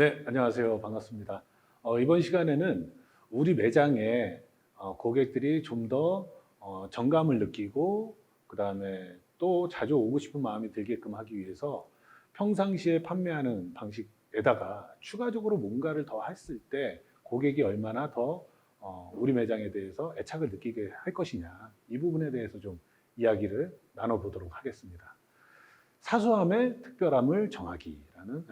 네, 안녕하세요. 반갑습니다. 이번 시간에는 우리 매장에 고객들이 좀 더 정감을 느끼고 그다음에 또 자주 오고 싶은 마음이 들게끔 하기 위해서 평상시에 판매하는 방식에다가 추가적으로 뭔가를 더 했을 때 고객이 얼마나 더 우리 매장에 대해서 애착을 느끼게 할 것이냐, 이 부분에 대해서 좀 이야기를 나눠보도록 하겠습니다. 사소함의 특별함을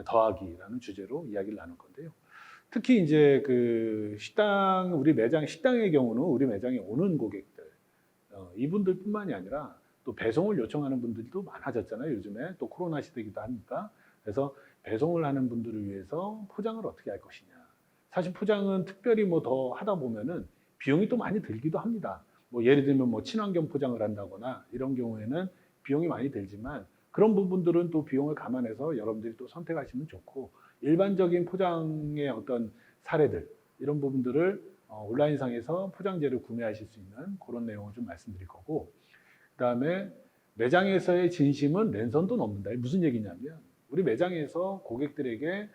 더하기라는 주제로 이야기를 나눌 건데요. 특히 이제 그 우리 매장 식당의 경우는 우리 매장에 오는 고객들, 이분들뿐만이 아니라 또 배송을 요청하는 분들도 많아졌잖아요. 요즘에 또 코로나 시대이기도 하니까. 그래서 배송을 하는 분들을 위해서 포장을 어떻게 할 것이냐. 사실 포장은 특별히 뭐 더 하다 보면은 비용이 또 많이 들기도 합니다. 뭐 예를 들면 뭐 친환경 포장을 한다거나 이런 경우에는 비용이 많이 들지만 그런 부분들은 또 비용을 감안해서 여러분들이 또 선택하시면 좋고, 일반적인 포장의 어떤 사례들, 이런 부분들을 온라인상에서 포장재를 구매하실 수 있는 그런 내용을 좀 말씀드릴 거고, 그다음에 매장에서의 진심은 랜선도 넘는다. 무슨 얘기냐면 우리 매장에서 고객들에게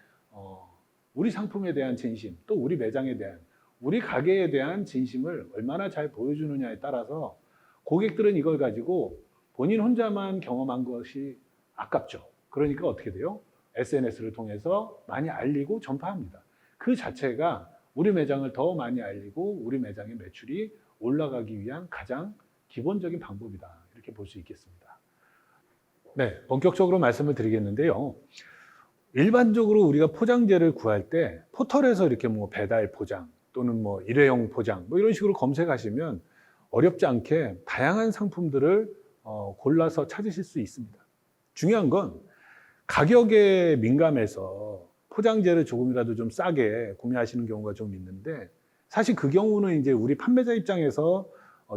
우리 상품에 대한 진심, 또 우리 매장에 대한, 우리 가게에 대한 진심을 얼마나 잘 보여주느냐에 따라서 고객들은 이걸 가지고 본인 혼자만 경험한 것이 아깝죠. 그러니까 어떻게 돼요? SNS를 통해서 많이 알리고 전파합니다. 그 자체가 우리 매장을 더 많이 알리고 우리 매장의 매출이 올라가기 위한 가장 기본적인 방법이다. 이렇게 볼 수 있겠습니다. 네, 본격적으로 말씀을 드리겠는데요. 일반적으로 우리가 포장재를 구할 때 포털에서 이렇게 뭐 배달 포장 또는 뭐 일회용 포장 뭐 이런 식으로 검색하시면 어렵지 않게 다양한 상품들을 골라서 찾으실 수 있습니다. 중요한 건 가격에 민감해서 포장재를 조금이라도 좀 싸게 구매하시는 경우가 좀 있는데, 사실 그 경우는 이제 우리 판매자 입장에서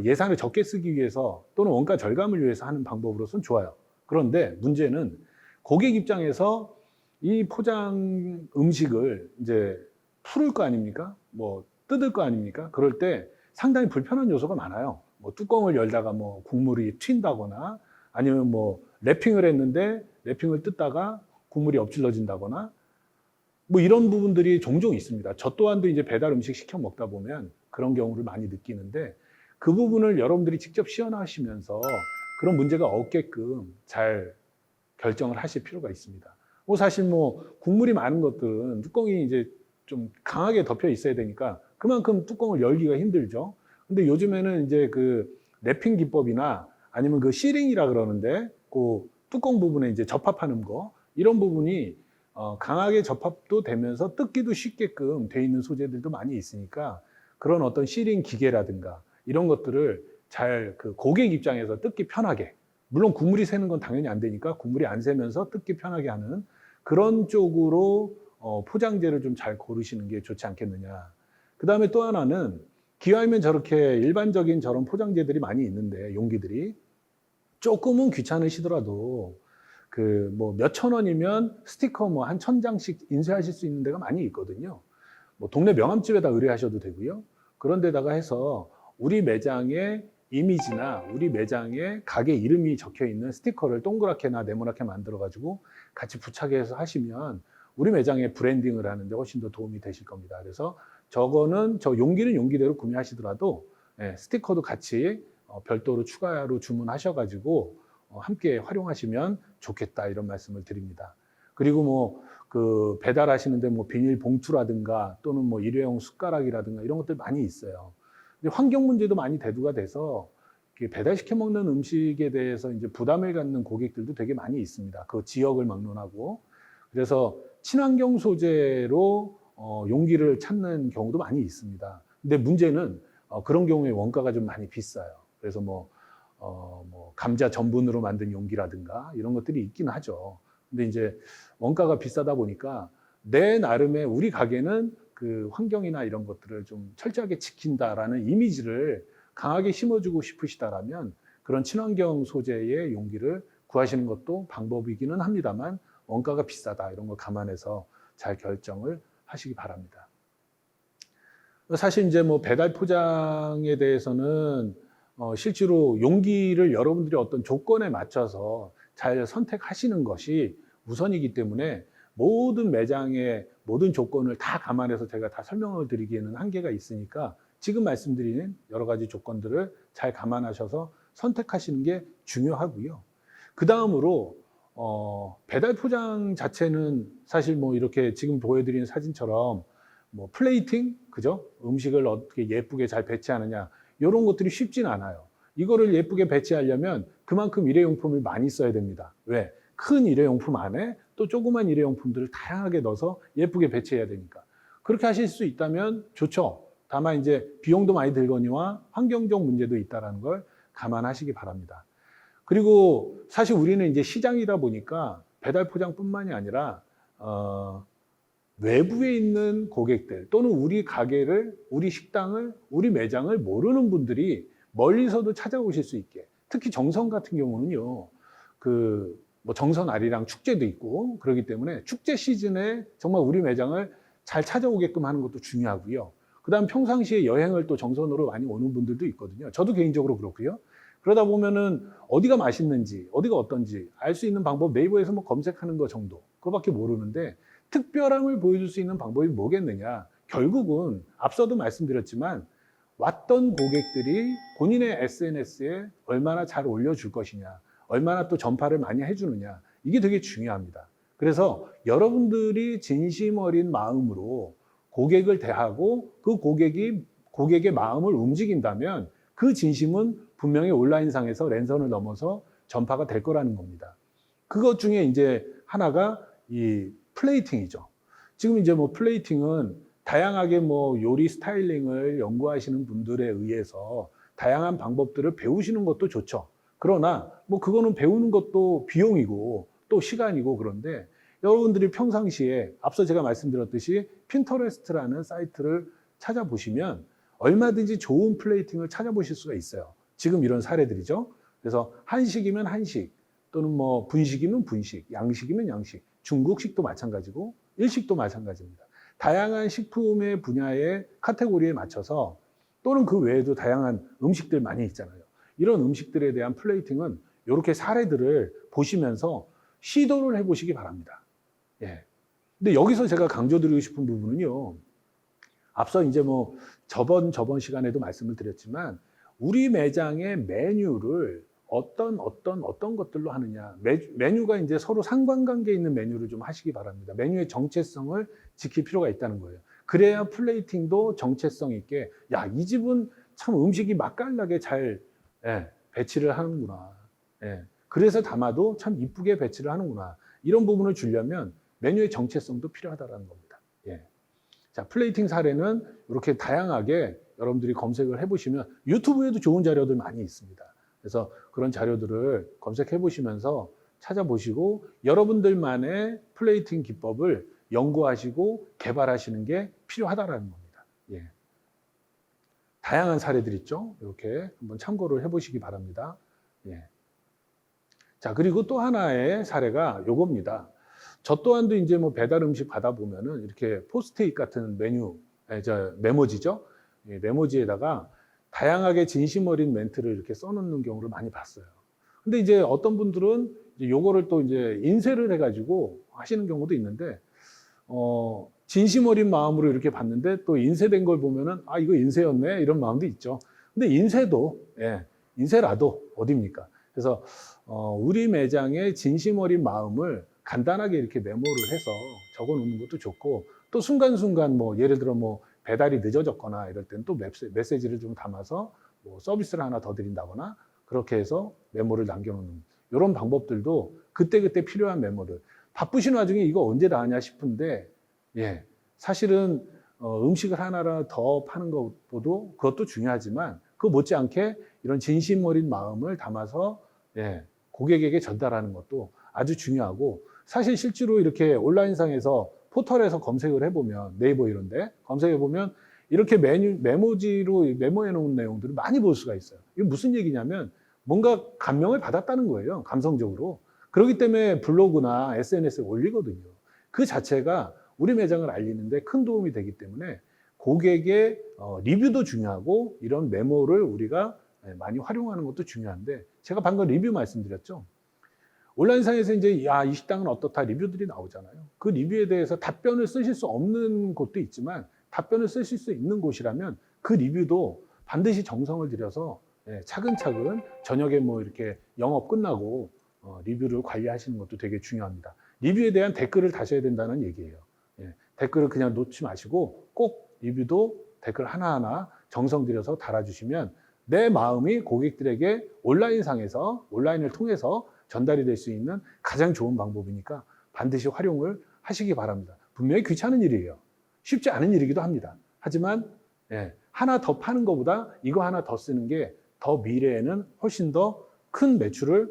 예산을 적게 쓰기 위해서 또는 원가 절감을 위해서 하는 방법으로서는 좋아요. 그런데 문제는 고객 입장에서 이 포장 음식을 이제 풀을 거 아닙니까? 뭐 뜯을 거 아닙니까? 그럴 때 상당히 불편한 요소가 많아요. 뭐 뚜껑을 열다가 뭐 국물이 튄다거나, 아니면 뭐 랩핑을 했는데 랩핑을 뜯다가 국물이 엎질러진다거나, 뭐 이런 부분들이 종종 있습니다. 저 또한도 이제 배달 음식 시켜 먹다 보면 그런 경우를 많이 느끼는데, 그 부분을 여러분들이 직접 시연하시면서 그런 문제가 없게끔 잘 결정을 하실 필요가 있습니다. 뭐 사실 뭐 국물이 많은 것들은 뚜껑이 이제 좀 강하게 덮여 있어야 되니까 그만큼 뚜껑을 열기가 힘들죠. 근데 요즘에는 이제 그 랩핑 기법이나 아니면 그 시링이라 그러는데 그 뚜껑 부분에 이제 접합하는 거, 이런 부분이 강하게 접합도 되면서 뜯기도 쉽게끔 돼 있는 소재들도 많이 있으니까, 그런 어떤 시링 기계라든가 이런 것들을 잘 그 고객 입장에서 뜯기 편하게, 물론 국물이 새는 건 당연히 안 되니까 국물이 안 새면서 뜯기 편하게 하는 그런 쪽으로 포장재를 좀 잘 고르시는 게 좋지 않겠느냐. 그 다음에 또 하나는 기왕이면 저렇게 일반적인 저런 포장재들이 많이 있는데, 용기들이 조금은 귀찮으시더라도 그 뭐 몇천 원이면 스티커 뭐 한 1000장씩 인쇄하실 수 있는 데가 많이 있거든요. 뭐 동네 명함집에다 의뢰하셔도 되고요. 그런 데다가 해서 우리 매장의 이미지나 우리 매장의 가게 이름이 적혀 있는 스티커를 동그랗게나 네모나게 만들어 가지고 같이 부착해서 하시면 우리 매장의 브랜딩을 하는데 훨씬 더 도움이 되실 겁니다. 그래서 저거는 저 용기는 용기대로 구매하시더라도 스티커도 같이 별도로 추가로 주문하셔 가지고 함께 활용하시면 좋겠다, 이런 말씀을 드립니다. 그리고 뭐 그 배달하시는데 뭐 비닐 봉투라든가 또는 뭐 일회용 숟가락이라든가 이런 것들 많이 있어요. 근데 환경 문제도 많이 대두가 돼서 배달시켜 먹는 음식에 대해서 이제 부담을 갖는 고객들도 되게 많이 있습니다. 그 지역을 막론하고. 그래서 친환경 소재로 용기를 찾는 경우도 많이 있습니다. 근데 문제는 그런 경우에 원가가 좀 많이 비싸요. 그래서 뭐 감자 전분으로 만든 용기라든가 이런 것들이 있긴 하죠. 근데 이제 원가가 비싸다 보니까 내 나름의 우리 가게는 그 환경이나 이런 것들을 좀 철저하게 지킨다라는 이미지를 강하게 심어주고 싶으시다라면 그런 친환경 소재의 용기를 구하시는 것도 방법이기는 합니다만, 원가가 비싸다 이런 걸 감안해서 잘 결정을 하시기 바랍니다. 사실 이제 뭐 배달 포장에 대해서는 실제로 용기를 여러분들이 어떤 조건에 맞춰서 잘 선택하시는 것이 우선이기 때문에 모든 매장의 모든 조건을 다 감안해서 제가 다 설명을 드리기에는 한계가 있으니까 지금 말씀드리는 여러 가지 조건들을 잘 감안하셔서 선택하시는 게 중요하고요. 그 다음으로 배달 포장 자체는 사실 뭐 이렇게 지금 보여드리는 사진처럼 뭐 플레이팅, 그죠? 음식을 어떻게 예쁘게 잘 배치하느냐 이런 것들이 쉽진 않아요. 이거를 예쁘게 배치하려면 그만큼 일회용품을 많이 써야 됩니다. 왜? 큰 일회용품 안에 또 조그만 일회용품들을 다양하게 넣어서 예쁘게 배치해야 되니까. 그렇게 하실 수 있다면 좋죠. 다만 이제 비용도 많이 들거니와 환경적 문제도 있다는 걸 감안하시기 바랍니다. 그리고 사실 우리는 이제 시장이다 보니까 배달 포장뿐만이 아니라 외부에 있는 고객들 또는 우리 가게를, 우리 식당을, 우리 매장을 모르는 분들이 멀리서도 찾아오실 수 있게. 특히 정선 같은 경우는요, 뭐 정선 아리랑 축제도 있고 그렇기 때문에 축제 시즌에 정말 우리 매장을 잘 찾아오게끔 하는 것도 중요하고요. 그다음 평상시에 여행을 또 정선으로 많이 오는 분들도 있거든요. 저도 개인적으로 그렇고요. 그러다 보면은 어디가 맛있는지, 어디가 어떤지 알 수 있는 방법 네이버에서 뭐 검색하는 거 정도, 그거밖에 모르는데 특별함을 보여줄 수 있는 방법이 뭐겠느냐. 결국은 앞서도 말씀드렸지만 왔던 고객들이 본인의 SNS에 얼마나 잘 올려줄 것이냐, 얼마나 또 전파를 많이 해주느냐, 이게 되게 중요합니다. 그래서 여러분들이 진심 어린 마음으로 고객을 대하고 그 고객의 마음을 움직인다면 그 진심은 분명히 온라인상에서 랜선을 넘어서 전파가 될 거라는 겁니다. 그것 중에 이제 하나가 이 플레이팅이죠. 지금 이제 뭐 플레이팅은 다양하게 뭐 요리 스타일링을 연구하시는 분들에 의해서 다양한 방법들을 배우시는 것도 좋죠. 그러나 뭐 그거는 배우는 것도 비용이고 또 시간이고 그런데 여러분들이 평상시에 앞서 제가 말씀드렸듯이 핀터레스트라는 사이트를 찾아보시면 얼마든지 좋은 플레이팅을 찾아보실 수가 있어요. 지금 이런 사례들이죠. 그래서 한식이면 한식, 또는 뭐 분식이면 분식, 양식이면 양식, 중국식도 마찬가지고 일식도 마찬가지입니다. 다양한 식품의 분야의 카테고리에 맞춰서 또는 그 외에도 다양한 음식들 많이 있잖아요. 이런 음식들에 대한 플레이팅은 이렇게 사례들을 보시면서 시도를 해보시기 바랍니다. 예. 근데 여기서 제가 강조드리고 싶은 부분은요. 앞서 이제 뭐 저번 시간에도 말씀을 드렸지만 우리 매장의 메뉴를 어떤 것들로 하느냐. 메뉴가 이제 서로 상관관계 있는 메뉴를 좀 하시기 바랍니다. 메뉴의 정체성을 지킬 필요가 있다는 거예요. 그래야 플레이팅도 정체성 있게, 야, 이 집은 참 음식이 맛깔나게 잘 배치를 하는구나. 그래서 담아도 참 이쁘게 배치를 하는구나. 이런 부분을 주려면 메뉴의 정체성도 필요하다는 겁니다. 자, 플레이팅 사례는 이렇게 다양하게 여러분들이 검색을 해보시면 유튜브에도 좋은 자료들 많이 있습니다. 그래서 그런 자료들을 검색해 보시면서 찾아보시고 여러분들만의 플레이팅 기법을 연구하시고 개발하시는 게 필요하다는 겁니다. 다양한 사례들 있죠. 이렇게 한번 참고를 해보시기 바랍니다. 자, 그리고 또 하나의 사례가 요겁니다. 저 또한도 이제 뭐 배달 음식 받아보면은 이렇게 포스트잇 같은 메모지죠. 메모지에다가 다양하게 진심 어린 멘트를 이렇게 써놓는 경우를 많이 봤어요. 근데 이제 어떤 분들은 이제 요거를 또 이제 인쇄를 해가지고 하시는 경우도 있는데, 진심 어린 마음으로 이렇게 봤는데 또 인쇄된 걸 보면은, 아, 이거 인쇄였네? 이런 마음도 있죠. 근데 인쇄라도 어딥니까? 그래서, 우리 매장의 진심 어린 마음을 간단하게 이렇게 메모를 해서 적어 놓는 것도 좋고, 또 순간순간 뭐 예를 들어 뭐 배달이 늦어졌거나 이럴 때는 또 메시지를 좀 담아서 뭐 서비스를 하나 더 드린다거나 그렇게 해서 메모를 남겨놓는 이런 방법들도 그때그때 필요한 메모를, 바쁘신 와중에 이거 언제 다 하냐 싶은데 사실은 음식을 하나 더 파는 것보다 그것도 중요하지만 그 못지않게 이런 진심 어린 마음을 담아서 고객에게 전달하는 것도 아주 중요하고, 사실 실제로 이렇게 온라인상에서 포털에서 검색을 해보면 네이버 이런데 검색해보면 이렇게 메모지로 메모해 놓은 내용들을 많이 볼 수가 있어요. 이게 무슨 얘기냐면 뭔가 감명을 받았다는 거예요. 감성적으로. 그렇기 때문에 블로그나 SNS에 올리거든요. 그 자체가 우리 매장을 알리는데 큰 도움이 되기 때문에 고객의 리뷰도 중요하고 이런 메모를 우리가 많이 활용하는 것도 중요한데, 제가 방금 리뷰 말씀드렸죠. 온라인상에서 이제 야, 이 식당은 어떻다 리뷰들이 나오잖아요. 그 리뷰에 대해서 답변을 쓰실 수 없는 곳도 있지만 답변을 쓰실 수 있는 곳이라면 그 리뷰도 반드시 정성을 들여서 차근차근 저녁에 뭐 이렇게 영업 끝나고 리뷰를 관리하시는 것도 되게 중요합니다. 리뷰에 대한 댓글을 다셔야 된다는 얘기예요. 댓글을 그냥 놓지 마시고 꼭 리뷰도 댓글 하나하나 정성 들여서 달아주시면 내 마음이 고객들에게 온라인을 통해서 전달이 될 수 있는 가장 좋은 방법이니까 반드시 활용을 하시기 바랍니다. 분명히 귀찮은 일이에요. 쉽지 않은 일이기도 합니다. 하지만 하나 더 파는 것보다 이거 하나 더 쓰는 게 더 미래에는 훨씬 더 큰 매출을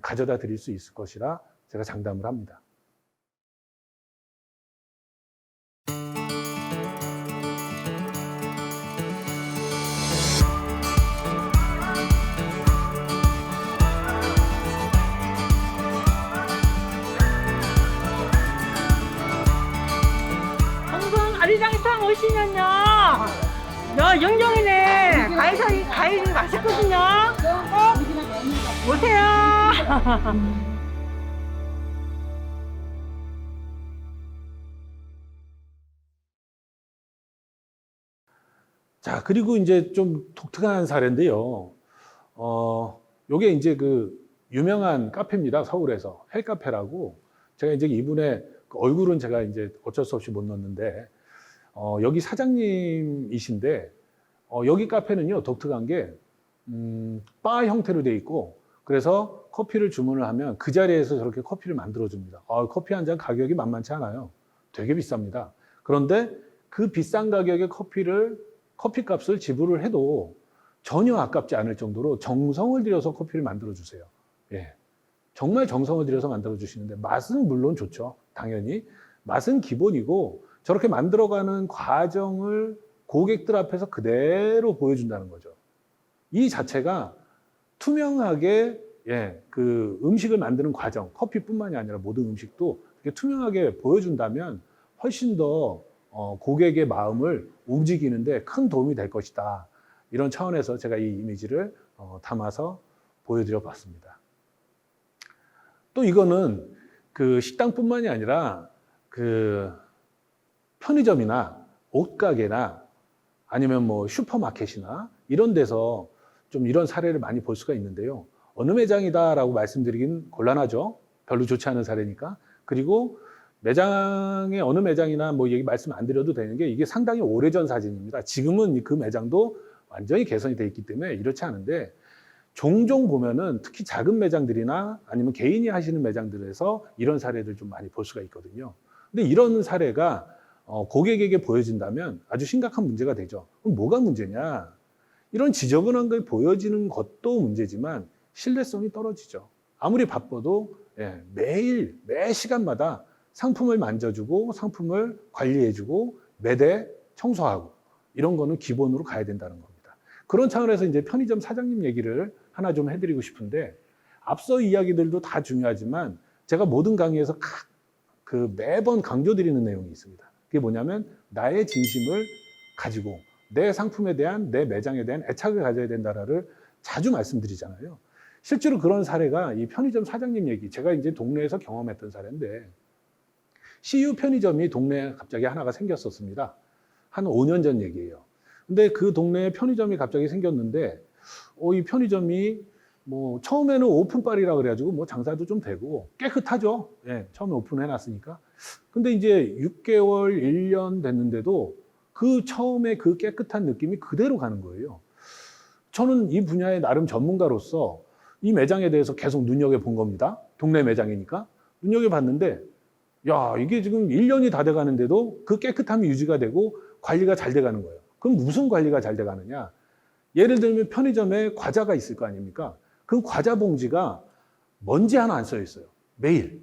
가져다 드릴 수 있을 것이라 제가 장담을 합니다. 방송 아리랑탕 오시면요. 영종이네. 과일이 맛있거든요. 꼭 오세요. 자, 그리고 이제 좀 독특한 사례인데요. 요게 이제 그 유명한 카페입니다. 서울에서 헬카페라고. 제가 이제 이분의 그 얼굴은 제가 이제 어쩔 수 없이 못 넣었는데, 여기 사장님이신데, 여기 카페는요, 독특한 게, 바 형태로 돼 있고, 그래서 커피를 주문을 하면 그 자리에서 저렇게 커피를 만들어줍니다. 커피 한 잔 가격이 만만치 않아요. 되게 비쌉니다. 그런데 그 비싼 가격의 커피값을 지불을 해도 전혀 아깝지 않을 정도로 정성을 들여서 커피를 만들어 주세요. 정말 정성을 들여서 만들어 주시는데 맛은 물론 좋죠. 당연히 맛은 기본이고 저렇게 만들어가는 과정을 고객들 앞에서 그대로 보여준다는 거죠. 이 자체가 투명하게 그 음식을 만드는 과정, 커피뿐만이 아니라 모든 음식도 이렇게 투명하게 보여준다면 훨씬 더 고객의 마음을 움직이는데 큰 도움이 될 것이다. 이런 차원에서 제가 이 이미지를 담아서 보여드려 봤습니다. 또 이거는 그 식당뿐만이 아니라 그 편의점이나 옷가게나 아니면 뭐 슈퍼마켓이나 이런 데서 좀 이런 사례를 많이 볼 수가 있는데요. 어느 매장이다라고 말씀드리긴 곤란하죠. 별로 좋지 않은 사례니까. 그리고 매장의 어느 매장이나 뭐 얘기 말씀 안 드려도 되는 게 이게 상당히 오래전 사진입니다. 지금은 그 매장도 완전히 개선이 돼 있기 때문에 이렇지 않은데 종종 보면은 특히 작은 매장들이나 아니면 개인이 하시는 매장들에서 이런 사례를 좀 많이 볼 수가 있거든요. 근데 이런 사례가 고객에게 보여진다면 아주 심각한 문제가 되죠. 그럼 뭐가 문제냐? 이런 지저분한 걸 보여지는 것도 문제지만 신뢰성이 떨어지죠. 아무리 바빠도 매일 매 시간마다 상품을 만져주고 상품을 관리해주고 매대 청소하고 이런 거는 기본으로 가야 된다는 겁니다. 그런 차원에서 이제 편의점 사장님 얘기를 하나 좀 해드리고 싶은데 앞서 이야기들도 다 중요하지만 제가 모든 강의에서 매번 강조드리는 내용이 있습니다. 그게 뭐냐면 나의 진심을 가지고 내 상품에 대한 내 매장에 대한 애착을 가져야 된다를 자주 말씀드리잖아요. 실제로 그런 사례가 이 편의점 사장님 얘기, 제가 이제 동네에서 경험했던 사례인데 CU 편의점이 동네에 갑자기 하나가 생겼었습니다. 한 5년 전 얘기예요. 근데 그 동네에 편의점이 갑자기 생겼는데 이 편의점이 뭐 처음에는 오픈빨이라 그래가지고 뭐 장사도 좀 되고 깨끗하죠. 처음에 오픈해놨으니까. 근데 이제 6개월, 1년 됐는데도 그 처음에 그 깨끗한 느낌이 그대로 가는 거예요. 저는 이 분야의 나름 전문가로서 이 매장에 대해서 계속 눈여겨본 겁니다. 동네 매장이니까. 눈여겨봤는데 야, 이게 지금 1년이 다 돼가는데도 그 깨끗함이 유지가 되고 관리가 잘 돼가는 거예요. 그럼 무슨 관리가 잘 돼가느냐? 예를 들면 편의점에 과자가 있을 거 아닙니까? 그 과자 봉지가 먼지 하나 안 써 있어요. 매일.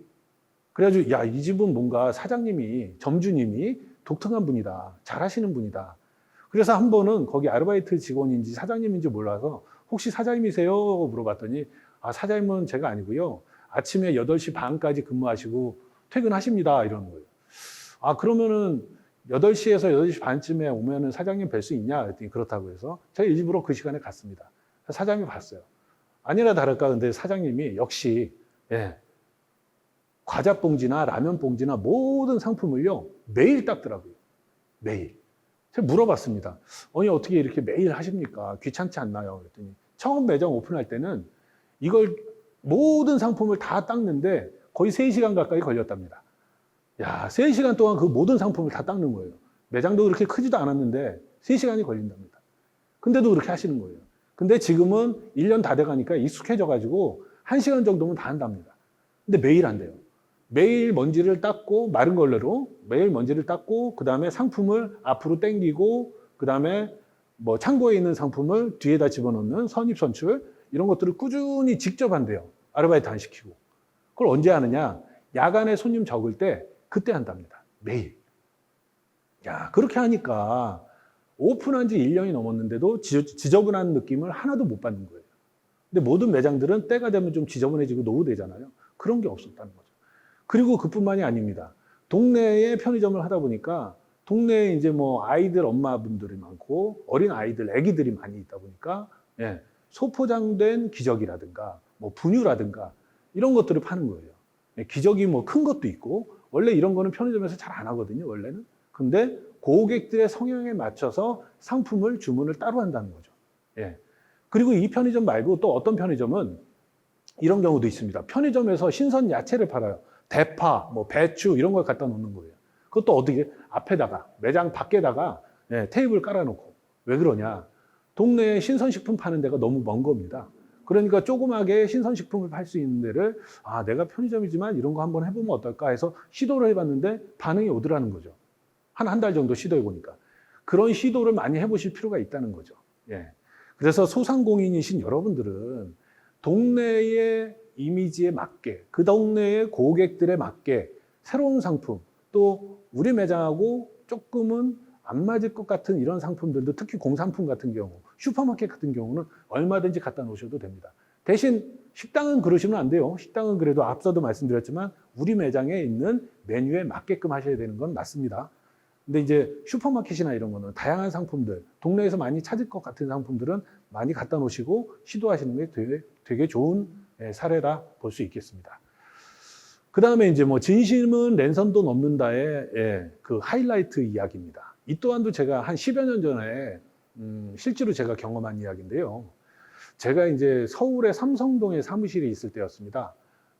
그래가지고 야, 이 집은 뭔가 사장님이, 점주님이 독특한 분이다. 잘하시는 분이다. 그래서 한 번은 거기 아르바이트 직원인지 사장님인지 몰라서 혹시 사장님이세요? 물어봤더니 사장님은 제가 아니고요. 아침에 8시 반까지 근무하시고 퇴근하십니다. 이러는 거예요. 그러면은 8시에서 8시 반쯤에 오면은 사장님 뵐 수 있냐? 그랬더니 그렇다고 해서 제가 일부러 그 시간에 갔습니다. 사장님 봤어요. 아니나 다를까 근데 사장님이 역시 과자 봉지나 라면 봉지나 모든 상품을요, 매일 닦더라고요. 매일. 제가 물어봤습니다. 아니, 어떻게 이렇게 매일 하십니까? 귀찮지 않나요? 그랬더니 처음 매장 오픈할 때는 이걸 모든 상품을 다 닦는데 거의 3시간 가까이 걸렸답니다. 야, 3시간 동안 그 모든 상품을 다 닦는 거예요. 매장도 그렇게 크지도 않았는데 3시간이 걸린답니다. 근데도 그렇게 하시는 거예요. 근데 지금은 1년 다 돼가니까 익숙해져가지고 1시간 정도면 다 한답니다. 근데 매일 안 돼요. 매일 먼지를 닦고, 마른 걸레로 매일 먼지를 닦고, 그 다음에 상품을 앞으로 당기고, 그 다음에 뭐 창고에 있는 상품을 뒤에다 집어넣는 선입 선출, 이런 것들을 꾸준히 직접 한대요. 아르바이트 안 시키고. 그걸 언제 하느냐? 야간에 손님 적을 때 그때 한답니다. 매일. 야, 그렇게 하니까 오픈한 지 1년이 넘었는데도 지저분한 느낌을 하나도 못 받는 거예요. 근데 모든 매장들은 때가 되면 좀 지저분해지고 노후되잖아요. 그런 게 없었다는 거죠. 그리고 그뿐만이 아닙니다. 동네에 편의점을 하다 보니까 동네에 이제 뭐 아이들 엄마분들이 많고 어린 아이들, 아기들이 많이 있다 보니까 예, 소포장된 기저귀라든가 뭐 분유라든가 이런 것들을 파는 거예요. 예, 기저귀 뭐 큰 것도 있고 원래 이런 거는 편의점에서 잘 안 하거든요, 원래는. 근데 고객들의 성향에 맞춰서 상품을 주문을 따로 한다는 거죠. 예. 그리고 이 편의점 말고 또 어떤 편의점은 이런 경우도 있습니다. 편의점에서 신선 야채를 팔아요. 대파, 뭐 배추 이런 걸 갖다 놓는 거예요. 그것도 어떻게 앞에다가 매장 밖에다가 예, 테이블 깔아놓고. 왜 그러냐? 동네에 신선식품 파는 데가 너무 먼 겁니다. 그러니까 조그맣게 신선식품을 팔 수 있는 데를 아, 내가 편의점이지만 이런 거 한번 해보면 어떨까 해서 시도를 해봤는데 반응이 오더라는 거죠. 한 달 정도 시도해 보니까. 그런 시도를 많이 해보실 필요가 있다는 거죠. 예. 그래서 소상공인이신 여러분들은 동네의 이미지에 맞게, 그 동네의 고객들에 맞게 새로운 상품, 또 우리 매장하고 조금은 안 맞을 것 같은 이런 상품들도 특히 공산품 같은 경우, 슈퍼마켓 같은 경우는 얼마든지 갖다 놓으셔도 됩니다. 대신 식당은 그러시면 안 돼요. 식당은 그래도 앞서도 말씀드렸지만 우리 매장에 있는 메뉴에 맞게끔 하셔야 되는 건 맞습니다. 근데 이제 슈퍼마켓이나 이런 거는 다양한 상품들, 동네에서 많이 찾을 것 같은 상품들은 많이 갖다 놓으시고 시도하시는 게 되게 좋은 사례라 볼 수 있겠습니다. 그 다음에 이제 뭐 진심은 랜선도 넘는다의 그 하이라이트 이야기입니다. 이 또한도 제가 한 10여 년 전에 실제로 제가 경험한 이야기인데요. 제가 이제 서울의 삼성동에 사무실이 있을 때였습니다.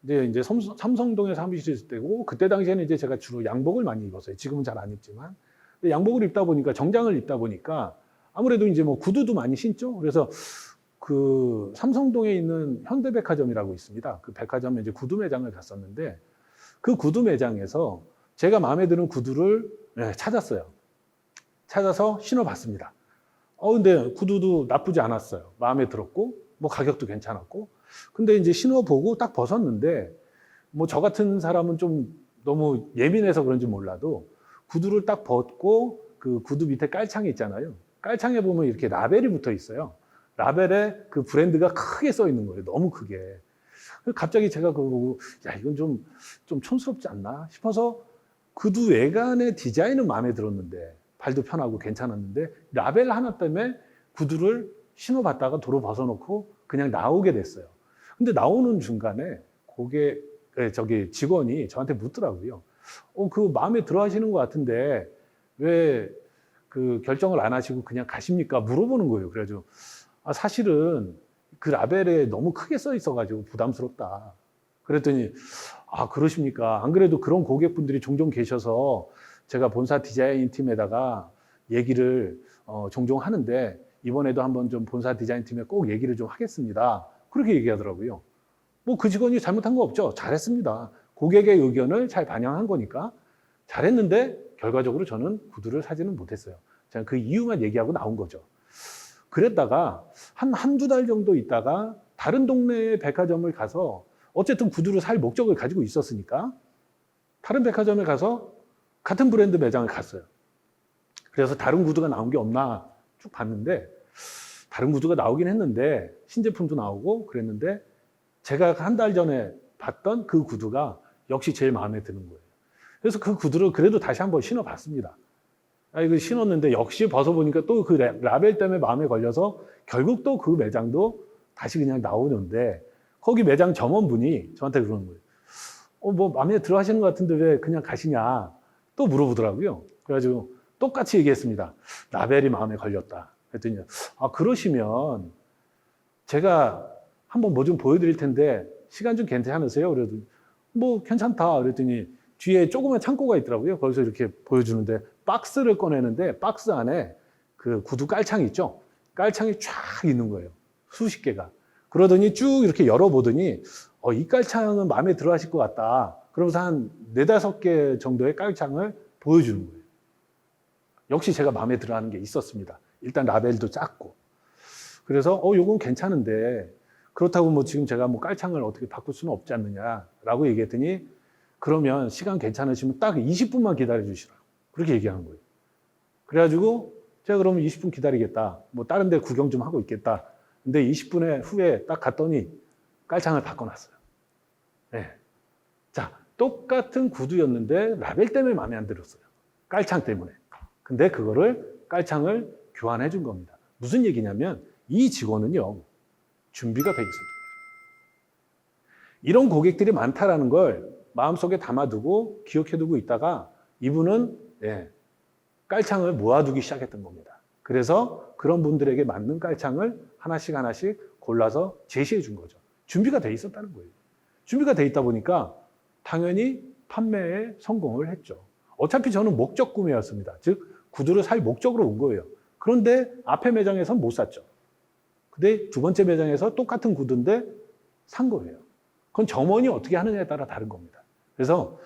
이제 삼성동에 사무실이 있을 때고, 그때 당시에는 이제 제가 주로 양복을 많이 입었어요. 지금은 잘 안 입지만. 양복을 입다 보니까, 정장을 입다 보니까 아무래도 이제 뭐 구두도 많이 신죠. 그래서 그 삼성동에 있는 현대백화점이라고 있습니다. 그 백화점에 이제 구두 매장을 갔었는데, 그 구두 매장에서 제가 마음에 드는 구두를 찾았어요. 찾아서 신어봤습니다. 근데 구두도 나쁘지 않았어요. 마음에 들었고, 뭐 가격도 괜찮았고. 근데 이제 신어보고 딱 벗었는데, 뭐 저 같은 사람은 좀 너무 예민해서 그런지 몰라도 구두를 딱 벗고 그 구두 밑에 깔창이 있잖아요. 깔창에 보면 이렇게 라벨이 붙어 있어요. 라벨에 그 브랜드가 크게 써 있는 거예요. 너무 크게. 갑자기 제가 그거 보고, 야, 이건 좀 촌스럽지 않나 싶어서 구두 외관의 디자인은 마음에 들었는데, 발도 편하고 괜찮았는데, 라벨 하나 때문에 구두를 신어봤다가 도로 벗어놓고 그냥 나오게 됐어요. 근데 나오는 중간에 직원이 저한테 묻더라고요. 그 마음에 들어 하시는 것 같은데 왜 그 결정을 안 하시고 그냥 가십니까? 물어보는 거예요. 그래가지고 사실은 그 라벨에 너무 크게 써 있어가지고 부담스럽다. 그랬더니 그러십니까? 안 그래도 그런 고객분들이 종종 계셔서 제가 본사 디자인 팀에다가 얘기를 종종 하는데 이번에도 한번 좀 본사 디자인 팀에 꼭 얘기를 좀 하겠습니다. 그렇게 얘기하더라고요. 뭐 그 직원이 잘못한 거 없죠. 잘했습니다. 고객의 의견을 잘 반영한 거니까 잘했는데 결과적으로 저는 구두를 사지는 못했어요. 제가 그 이유만 얘기하고 나온 거죠. 그랬다가 한두 달 정도 있다가 다른 동네의 백화점을 가서 어쨌든 구두를 살 목적을 가지고 있었으니까 다른 백화점에 가서 같은 브랜드 매장을 갔어요. 그래서 다른 구두가 나온 게 없나 쭉 봤는데 다른 구두가 나오긴 했는데 신제품도 나오고 그랬는데 제가 한 달 전에 봤던 그 구두가 역시 제일 마음에 드는 거예요. 그래서 그 구두를 그래도 다시 한번 신어봤습니다. 이거 신었는데 역시 벗어보니까 또 그 라벨 때문에 마음에 걸려서 결국 또 그 매장도 다시 그냥 나오는데 거기 매장 점원분이 저한테 그러는 거예요. 뭐 마음에 들어 하시는 것 같은데 왜 그냥 가시냐 또 물어보더라고요. 그래가지고 똑같이 얘기했습니다. 라벨이 마음에 걸렸다. 그랬더니 그러시면 제가 한번 뭐 좀 보여드릴 텐데 시간 좀 괜찮으세요? 그래도 뭐 괜찮다. 그랬더니 뒤에 조그만 창고가 있더라고요. 거기서 이렇게 보여주는데 박스를 꺼내는데 박스 안에 그 구두 깔창 있죠? 깔창이 쫙 있는 거예요. 수십 개가. 그러더니 쭉 이렇게 열어보더니 이 깔창은 마음에 들어 하실 것 같다. 그러면서 한 4, 5개 정도의 깔창을 보여주는 거예요. 역시 제가 마음에 들어 하는 게 있었습니다. 일단 라벨도 작고. 그래서 요건 괜찮은데 그렇다고 뭐 지금 제가 뭐 깔창을 어떻게 바꿀 수는 없지 않느냐라고 얘기했더니 그러면 시간 괜찮으시면 딱 20분만 기다려 주시라고 그렇게 얘기하는 거예요. 그래가지고 제가 그러면 20분 기다리겠다. 뭐 다른 데 구경 좀 하고 있겠다. 근데 20분 후에 딱 갔더니 깔창을 바꿔놨어요. 네. 자, 똑같은 구두였는데 라벨 때문에 마음에 안 들었어요. 깔창 때문에. 근데 그거를 깔창을 교환해 준 겁니다. 무슨 얘기냐면 이 직원은요. 준비가 돼 있었던 거예요. 이런 고객들이 많다라는 걸 마음속에 담아두고 기억해두고 있다가 이분은 깔창을 모아두기 시작했던 겁니다. 그래서 그런 분들에게 맞는 깔창을 하나씩 골라서 제시해 준 거죠. 준비가 돼 있었다는 거예요. 준비가 돼 있다 보니까 당연히 판매에 성공을 했죠. 어차피 저는 목적 구매였습니다. 즉 구두를 살 목적으로 온 거예요. 그런데 앞에 매장에서는 못 샀죠. 근데 두 번째 매장에서 똑같은 구두인데 산 거예요. 그건 점원이 어떻게 하느냐에 따라 다른 겁니다. 그래서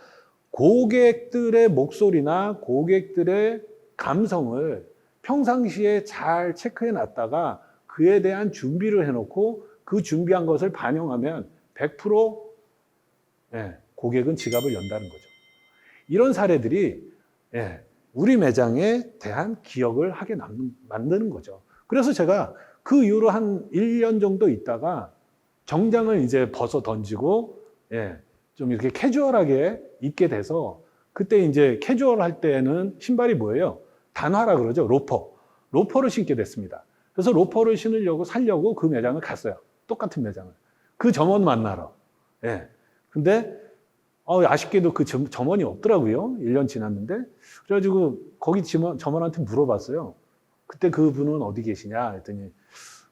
고객들의 목소리나 고객들의 감성을 평상시에 잘 체크해 놨다가 그에 대한 준비를 해놓고 그 준비한 것을 반영하면 100% 고객은 지갑을 연다는 거죠. 이런 사례들이 우리 매장에 대한 기억을 하게 만드는 거죠. 그래서 제가 그 이후로 한 1년 정도 있다가 정장을 이제 벗어 던지고 좀 이렇게 캐주얼하게 입게 돼서 그때 이제 캐주얼 할 때는 신발이 뭐예요? 단화라 그러죠. 로퍼를 신게 됐습니다. 그래서 로퍼를 사려고 그 매장을 갔어요. 똑같은 매장을. 그 점원 만나러. 근데 아쉽게도 그 점원이 없더라고요. 1년 지났는데. 그래가지고 거기 점원한테 물어봤어요. 그때 그분은 어디 계시냐 했더니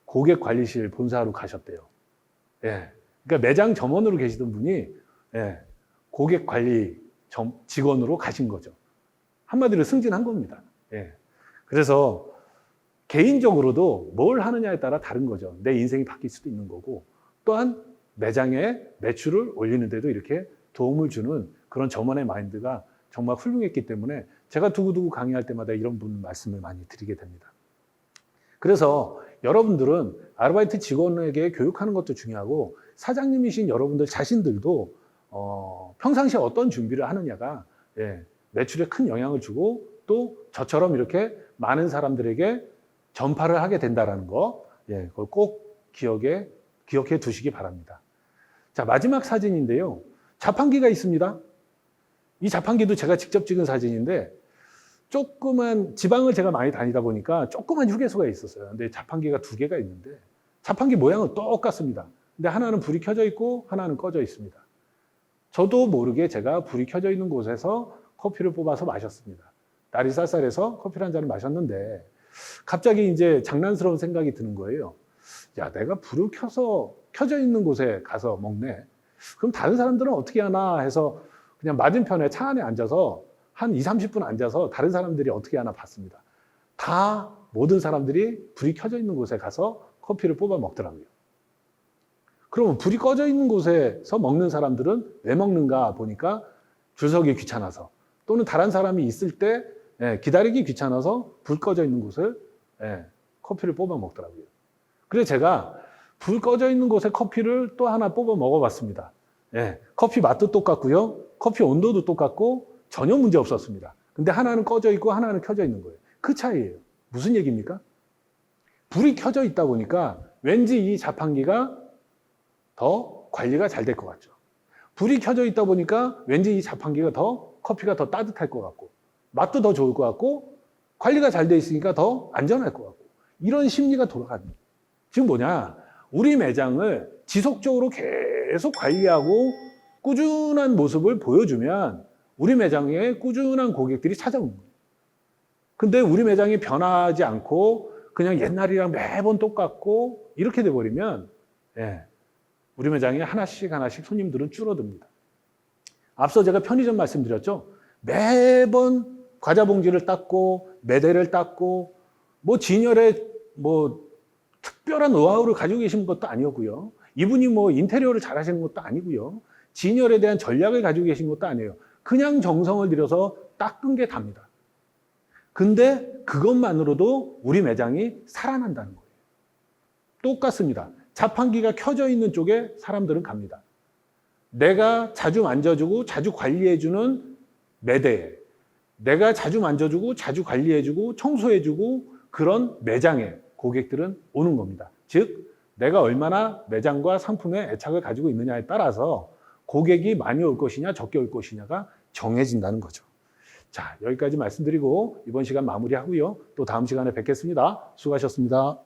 고객관리실 본사로 가셨대요. 그러니까 매장 점원으로 계시던 분이 고객관리 직원으로 가신 거죠. 한마디로 승진한 겁니다. 그래서 개인적으로도 뭘 하느냐에 따라 다른 거죠. 내 인생이 바뀔 수도 있는 거고 또한 매장의 매출을 올리는 데도 이렇게 도움을 주는 그런 점원의 마인드가 정말 훌륭했기 때문에 제가 두고두고 강의할 때마다 이런 분 말씀을 많이 드리게 됩니다. 그래서 여러분들은 아르바이트 직원에게 교육하는 것도 중요하고 사장님이신 여러분들 자신들도 평상시에 어떤 준비를 하느냐가 매출에 큰 영향을 주고 또 저처럼 이렇게 많은 사람들에게 전파를 하게 된다는 거 그걸 꼭 기억해 두시기 바랍니다. 자, 마지막 사진인데요. 자판기가 있습니다. 이 자판기도 제가 직접 찍은 사진인데 조그만 지방을 제가 많이 다니다 보니까 조그만 휴게소가 있었어요. 근데 자판기가 2개가 있는데 자판기 모양은 똑같습니다. 근데 하나는 불이 켜져 있고 하나는 꺼져 있습니다. 저도 모르게 제가 불이 켜져 있는 곳에서 커피를 뽑아서 마셨습니다. 날이 쌀쌀해서 커피를 한 잔을 마셨는데 갑자기 이제 장난스러운 생각이 드는 거예요. 야, 내가 불을 켜져 있는 곳에 가서 먹네. 그럼 다른 사람들은 어떻게 하나 해서 그냥 맞은편에 차 안에 앉아서 한 20-30분 앉아서 다른 사람들이 어떻게 하나 봤습니다. 다 모든 사람들이 불이 켜져 있는 곳에 가서 커피를 뽑아 먹더라고요. 그러면 불이 꺼져 있는 곳에서 먹는 사람들은 왜 먹는가 보니까 줄 서기 귀찮아서 또는 다른 사람이 있을 때 기다리기 귀찮아서 불 꺼져 있는 곳을 커피를 뽑아 먹더라고요. 그래서 제가 불 꺼져 있는 곳에 커피를 또 하나 뽑아 먹어봤습니다. 커피 맛도 똑같고요. 커피 온도도 똑같고 전혀 문제 없었습니다. 근데 하나는 꺼져 있고 하나는 켜져 있는 거예요. 그 차이예요. 무슨 얘기입니까? 불이 켜져 있다 보니까 왠지 이 자판기가 더 관리가 잘 될 것 같죠. 불이 켜져 있다 보니까 왠지 이 자판기가 커피가 더 따뜻할 것 같고 맛도 더 좋을 것 같고 관리가 잘 돼 있으니까 더 안전할 것 같고 이런 심리가 돌아가는 거예요. 지금 뭐냐? 우리 매장을 지속적으로 계속 관리하고 꾸준한 모습을 보여주면 우리 매장에 꾸준한 고객들이 찾아오는 거예요. 근데 우리 매장이 변하지 않고 그냥 옛날이랑 매번 똑같고 이렇게 돼버리면 우리 매장에 하나씩 손님들은 줄어듭니다. 앞서 제가 편의점 말씀드렸죠. 매번 과자 봉지를 닦고 매대를 닦고 뭐 진열에 뭐 특별한 노하우를 가지고 계신 것도 아니었고요. 이분이 뭐 인테리어를 잘 하시는 것도 아니고요. 진열에 대한 전략을 가지고 계신 것도 아니에요. 그냥 정성을 들여서 닦은 게 답니다. 근데 그것만으로도 우리 매장이 살아난다는 거예요. 똑같습니다. 자판기가 켜져 있는 쪽에 사람들은 갑니다. 내가 자주 만져주고 자주 관리해주는 매대에, 내가 자주 만져주고 자주 관리해주고 청소해주고 그런 매장에 고객들은 오는 겁니다. 즉 내가 얼마나 매장과 상품에 애착을 가지고 있느냐에 따라서 고객이 많이 올 것이냐 적게 올 것이냐가 정해진다는 거죠. 자, 여기까지 말씀드리고 이번 시간 마무리하고요. 또 다음 시간에 뵙겠습니다. 수고하셨습니다.